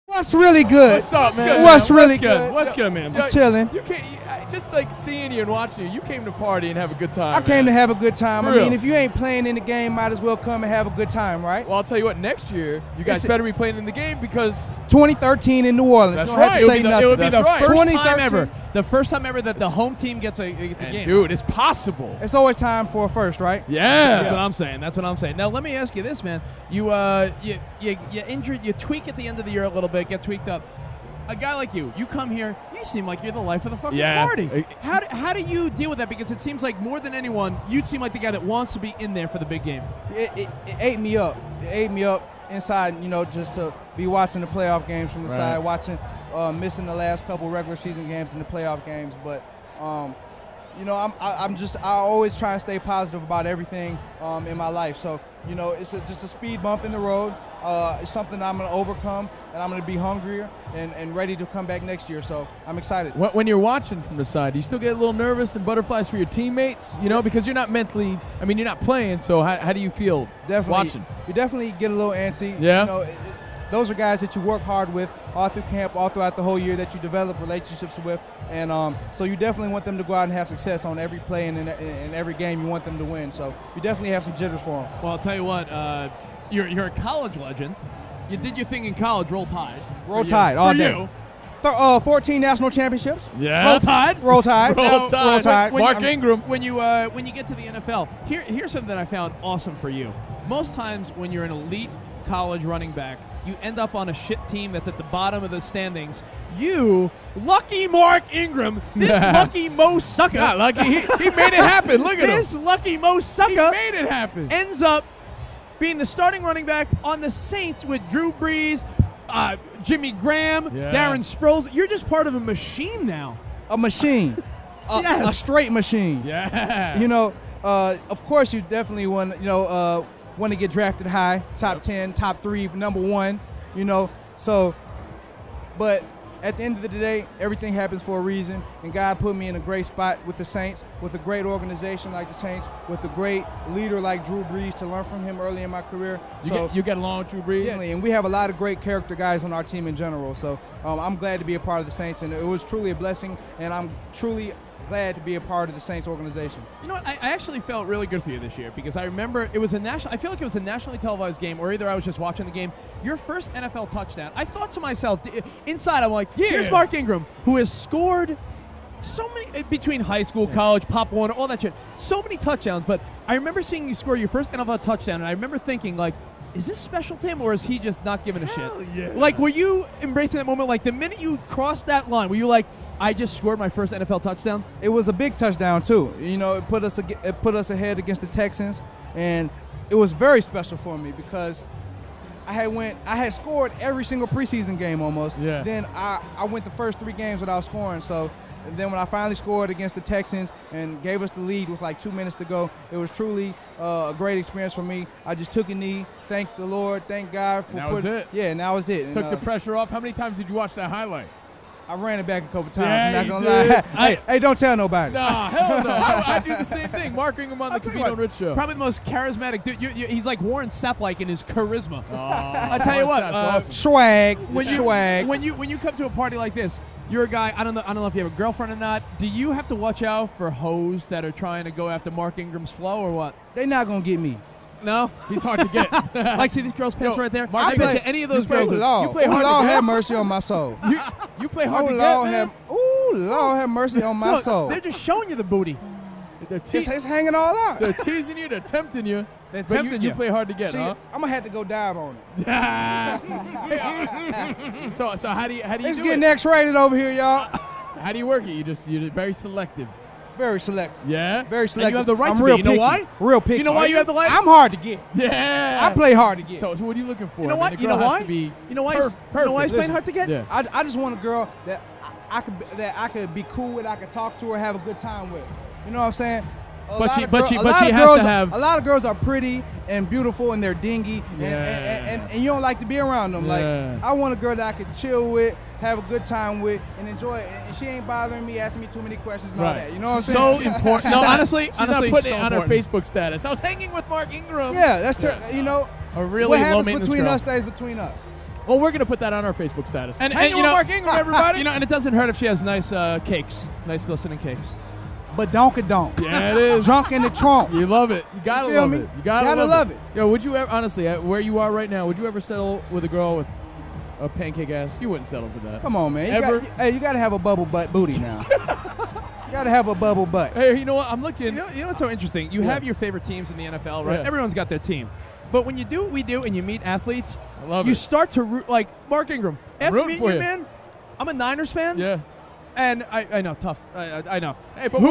What's really good? What's up, man? What's really good? What's good, man? I'm chilling. You can't just like seeing you and watching you. You came to party and have a good time. I came to have a good time. For I mean, real. if you ain't playing in the game, might as well come and have a good time, right? Well, I'll tell you what. Next year, you guys better be playing in the game because 2013 in New Orleans. That's you don't right. have to say nothing. It would be the That's right. first time ever. The first time ever that the home team gets a game. dude, it's possible. It's always time for a first, right? Yeah. That's what I'm saying. That's what I'm saying. Now let me ask you this, man. You injured, you tweak at the end of the year a little bit, get tweaked up. A guy like you come here, you seem like you're the life of the fucking party. How do you deal with that? Because it seems like more than anyone, you seem like the guy that wants to be in there for the big game. It ate me up. It ate me up inside, just to be watching the playoff games from the side, watching, missing the last couple regular season games and the playoff games. But, I always try and stay positive about everything in my life. So, it's just a speed bump in the road. It's something I'm going to overcome, and I'm going to be hungrier and ready to come back next year. So I'm excited. When you're watching from the side, do you still get a little nervous and butterflies for your teammates? Because you're not mentally, you're not playing, so how do you feel watching? You definitely get a little antsy. Yeah. Those are guys that you work hard with all through camp, all throughout the whole year that you develop relationships with. And so you definitely want them to go out and have success on every play and in every game you want them to win. So you definitely have some jitters for them. Well, I'll tell you what, you're a college legend. You did your thing in college, Roll Tide. Roll Tide all day. You. 14 national championships. Yeah. Roll Tide. Roll Tide. Roll Tide. Mark Ingram. When you get to the NFL, here's something that I found awesome for you. Most times when you're an elite college running back, you end up on a shit team that's at the bottom of the standings. You, lucky Mark Ingram, this lucky Mo sucker. Not lucky. He made it happen. Look at him. This lucky Mo sucker He made it happen. ends up being the starting running back on the Saints with Drew Brees, Jimmy Graham, Darren Sproles. You're just part of a machine now. A machine. A straight machine. Yeah. Of course you definitely want to get drafted high, top 10, top 3, number 1, So, but at the end of the day, everything happens for a reason, and God put me in a great spot with the Saints, with a great organization like the Saints, with a great leader like Drew Brees to learn from him early in my career. You get along with Drew Brees? Yeah, and we have a lot of great character guys on our team in general. So I'm glad to be a part of the Saints, and it was truly a blessing, and I'm truly glad to be a part of the Saints organization. You know what? I actually felt really good for you this year because I remember it was I feel like it was a nationally televised game, or either I was just watching the game. Your first NFL touchdown. I thought to myself, inside, I'm like, here's Mark Ingram, who has scored so many between high school, college, Pop Warner, all that shit. So many touchdowns. But I remember seeing you score your first NFL touchdown, and I remember thinking, like, is this special to him, or is he just not giving a shit? Yeah. Like, were you embracing that moment? Like, the minute you crossed that line, were you like, I just scored my first NFL touchdown? It was a big touchdown too. It put us ahead against the Texans, and it was very special for me because I had scored every single preseason game almost. Yeah. Then I went the first 3 games without scoring. So then when I finally scored against the Texans and gave us the lead with like 2 minutes to go, it was truly a great experience for me. I just took a knee, thanked the Lord, thank God for that was it. Yeah, and that was it. Took the pressure off. How many times did you watch that highlight? I ran it back a couple times. Yeah, I'm not you gonna did. lie. Hey, don't tell nobody. Nah, hell no. I do the same thing. Mark Ingram on the Covino and Rich Show. Probably the most charismatic dude. He's like Warren Sapp-like in his charisma. I tell you what, awesome. Swag. When you come to a party like this, you're a guy. I don't know if you have a girlfriend or not. Do you have to watch out for hoes that are trying to go after Mark Ingram's flow or what? They not gonna get me. No, he's hard to get. Like, see these girls' pants right there. Mark, I bet you any of those girls. Lord, you play hard Lord to get. have mercy on my soul. You play hard to Lord get, man? Lord have mercy on my Look, soul. they're just showing you the booty. It's hanging all out. They're teasing you. They're tempting you. They're But tempting you play hard to get, See, huh? I'm gonna have to go dive on it. So how do you It's do getting it? X-rated over here, y'all. How do you work it? You're very selective. Very selective. Yeah. Very selective. And you have the right I'm to real be. You know picky. why? Real picky. You know why you have the right? I'm hard to get. Yeah. I play hard to get. So what are you looking for? You know what? The You know girl has why? to be You know why? perfect. You know why he's playing Listen. hard to get? Yeah. I just want a girl that I could be cool with, I could talk to her, have a good time with. You know what I'm saying? But she has to have. A lot of girls are pretty and beautiful and they're dingy, and you don't like to be around them. Yeah. Like, I want a girl that I could chill with, have a good time with, and enjoy it. And she ain't bothering me, asking me too many questions and all that. You know what I'm saying? So important. No, honestly, She's not putting so it on her important. Facebook status. I was hanging with Mark Ingram. Yeah, that's you know. A really what low happens maintenance between girl. us stays between us. Well, we're gonna put that on our Facebook status. And Hanging with Mark Ingram, everybody. and it doesn't hurt if she has nice cakes, nice glistening cakes. But donka donk. Yeah, it is. Drunk in the trunk. You love it. You gotta You feel love me? it. You gotta love it. Yo, would you ever, honestly, where you are right now, would you ever settle with a girl with a pancake ass? You wouldn't settle for that. Come on, man. Ever? You got to have a bubble butt booty now. You got to have a bubble butt. Hey, you know what? I'm looking. You know what's so interesting? You have your favorite teams in the NFL, right? Yeah. Everyone's got their team. But when you do what we do and you meet athletes, I love you it. start to root, like Mark Ingram. After rooting meeting for you, you. man, I'm a Niners fan. Yeah. And I know, tough. I know. Hey, but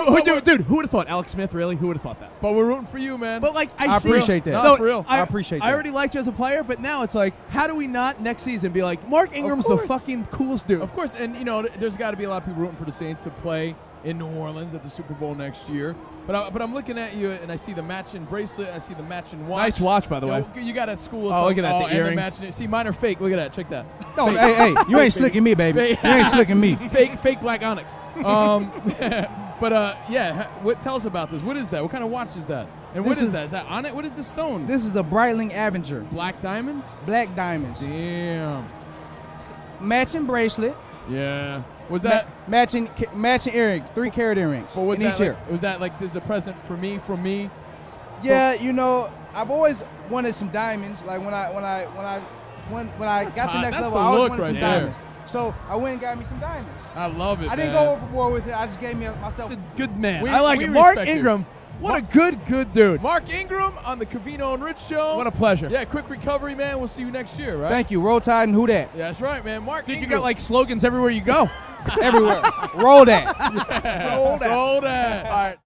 Dude, who would have thought? Alex Smith, really? Who would have thought that? But we're rooting for you, man. But, like, I see- appreciate that. No, for real. I appreciate I that. already liked you as a player, but now it's like, how do we not next season be like, Mark Ingram's the course. fucking coolest dude? Of course, and there's got to be a lot of people rooting for the Saints to play in New Orleans at the Super Bowl next year. But I'm looking at you, and I see the matching bracelet. I see the matching watch. Nice watch, by the way. You got to school us. Oh, look at that, the and earrings. matching, see, mine are fake. Look at that. Check that. Don't, hey, you ain't slicking me, baby. Fake. You ain't slicking me. Fake black onyx. But yeah, tell us about this. What is that? What kind of watch is that? And what This is is- that? Is that on it? What is the stone? This is a Breitling Avenger. Black diamonds? Black diamonds. Damn. Matching bracelet. Yeah. Was that? Matching earring. 3-carat earrings. What was in that? each ear. Was that like this is a present for me from me? Yeah, I've always wanted some diamonds. Like when I got to hot. the next That's level, the I always look wanted right some there. diamonds. So I went and got me some diamonds. I love it. I didn't man. go overboard with it. I just gave myself. Good man. We- I like we it. Mark respect you. Ingram, what a good dude. Mark Ingram on the Covino and Rich Show. What a pleasure. Yeah, quick recovery, man. We'll see you next year, right? Thank you. Roll Tide and who that? Yeah, that's right, man. Mark Dude, you Ingram. got like slogans everywhere you go. Everywhere. Roll that. Roll that. Roll that. All right.